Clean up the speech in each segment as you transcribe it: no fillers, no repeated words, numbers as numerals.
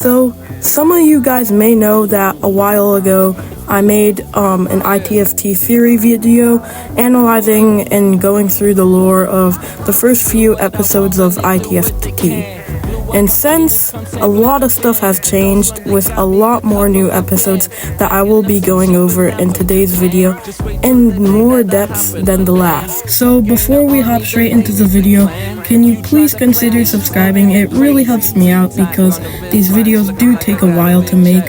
So, some of you guys may know that a while ago I made an ITFT theory video analyzing and going through the lore of the first few episodes of ITFT. And since a lot of stuff has changed with a lot more new episodes that I will be going over in today's video in more depth than the last. So before we hop straight into the video, can you please consider subscribing? It really helps me out because these videos do take a while to make.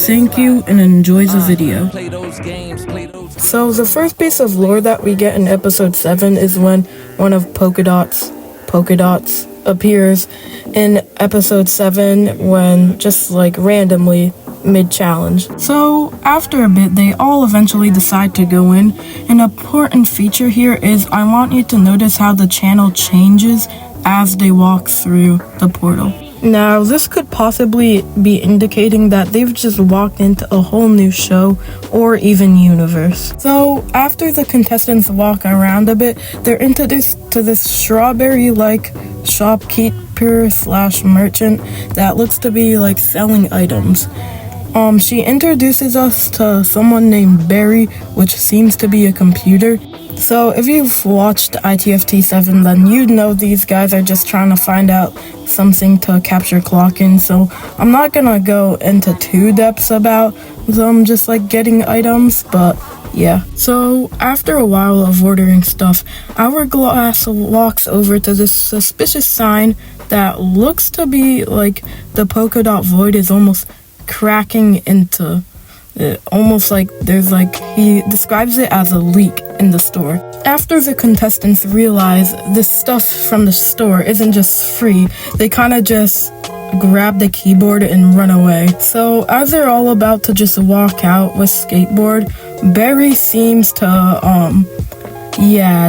Thank you and enjoy the video. So the first piece of lore that we get in episode 7 is when one of Polka Dots appears in episode 7 when just like randomly mid-challenge. So after a bit they all eventually decide to go in. An important feature here is I want you to notice how the channel changes as they walk through the portal. Now, this could possibly be indicating that they've just walked into a whole new show or even universe. So, after the contestants walk around a bit, they're introduced to this strawberry-like shopkeeper/merchant that looks to be like selling items. She introduces us to someone named Barry, which seems to be a computer. So if you've watched ITFT 7, then you'd know these guys are just trying to find out something to capture clock in. So I'm not gonna go into too depths about them just like getting items, but yeah. So after a while of ordering stuff, Hourglass walks over to this suspicious sign that looks to be like the polka dot void is almost cracking into almost like there's like, he describes it as a leak in the store. After the contestants realize this stuff from the store isn't just free, they kind of just grab the keyboard and run away. So as they're all about to just walk out with skateboard, Barry seems to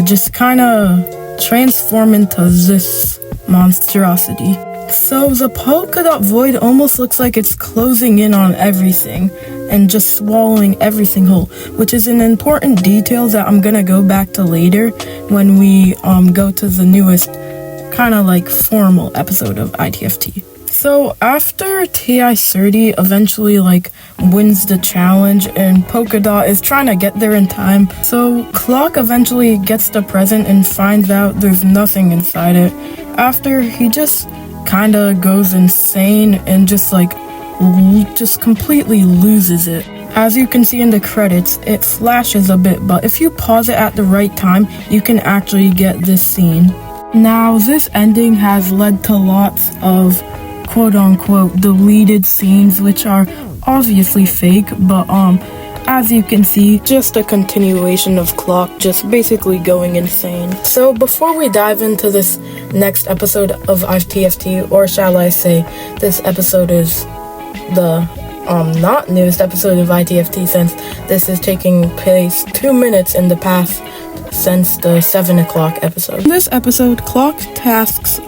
just kind of transform into this monstrosity. So the polka dot void almost looks like it's closing in on everything and just swallowing everything whole, which is an important detail that I'm gonna go back to later when we go to the newest kind of like formal episode of ITFT. So after TI-30 eventually like wins the challenge and Polka Dot is trying to get there in time, so Clock eventually gets the present and finds out there's nothing inside it. After he just kind of goes insane and just completely loses it. As you can see in the credits, it flashes a bit, but if you pause it at the right time, you can actually get this scene. Now, this ending has led to lots of quote-unquote deleted scenes, which are obviously fake, but as you can see, just a continuation of Clock just basically going insane. So before we dive into this next episode of ITFT, or shall I say, this episode is the not newest episode of ITFT since this is taking place 2 minutes in the past since the 7 o'clock episode. In this episode, Clock tasks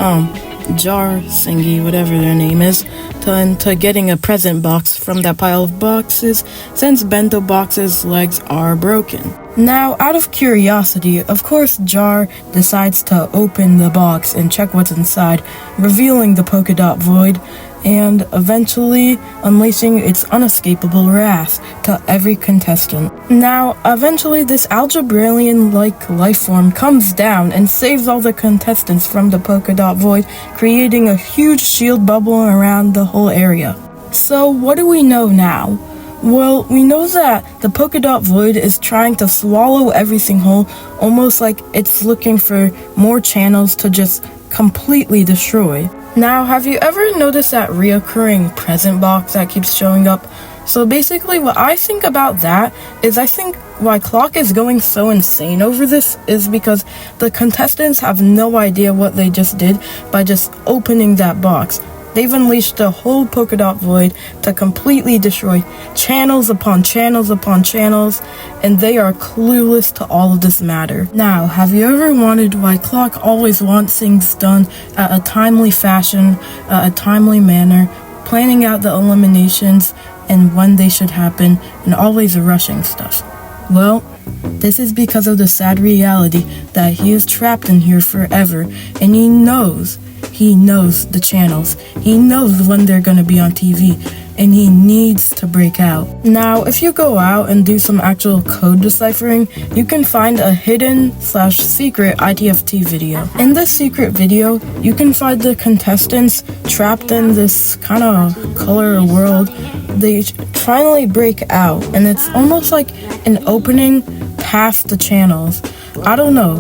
Jar, Singy, whatever their name is, to getting a present box from that pile of boxes since Bento Box's legs are broken. Now, out of curiosity, of course, Jar decides to open the box and check what's inside, revealing the polka dot void and eventually unleashing its unescapable wrath to every contestant. Now, eventually this Algebraian-like life form comes down and saves all the contestants from the polka dot void, creating a huge shield bubble around the whole area. So what do we know now? Well, we know that the polka dot void is trying to swallow everything whole, almost like it's looking for more channels to just completely destroy. Now, have you ever noticed that reoccurring present box that keeps showing up? So basically what I think about that is I think why Clock is going so insane over this is because the contestants have no idea what they just did by just opening that box. They've unleashed the whole polka dot void to completely destroy channels upon channels upon channels, and they are clueless to all of this matter. Now, have you ever wondered why Clock always wants things done at a timely fashion, a timely manner, planning out the eliminations and when they should happen, and always rushing stuff? Well, this is because of the sad reality that he is trapped in here forever, and he knows he knows the channels. He knows when they're gonna be on TV, and he needs to break out. Now, if you go out and do some actual code deciphering, you can find a hidden/secret ITFT video. In this secret video, you can find the contestants trapped in this kind of color world. They finally break out, and it's almost like an opening past the channels. I don't know.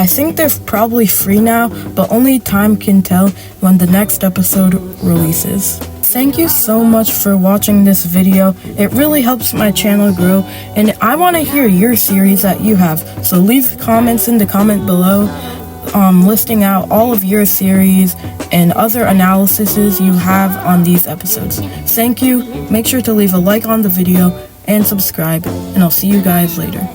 I think they're probably free now, but only time can tell when the next episode releases. Thank you so much for watching this video. It really helps my channel grow, and I want to hear your series that you have. So leave comments in the comment below, listing out all of your series and other analyses you have on these episodes. Thank you. Make sure to leave a like on the video and subscribe, and I'll see you guys later.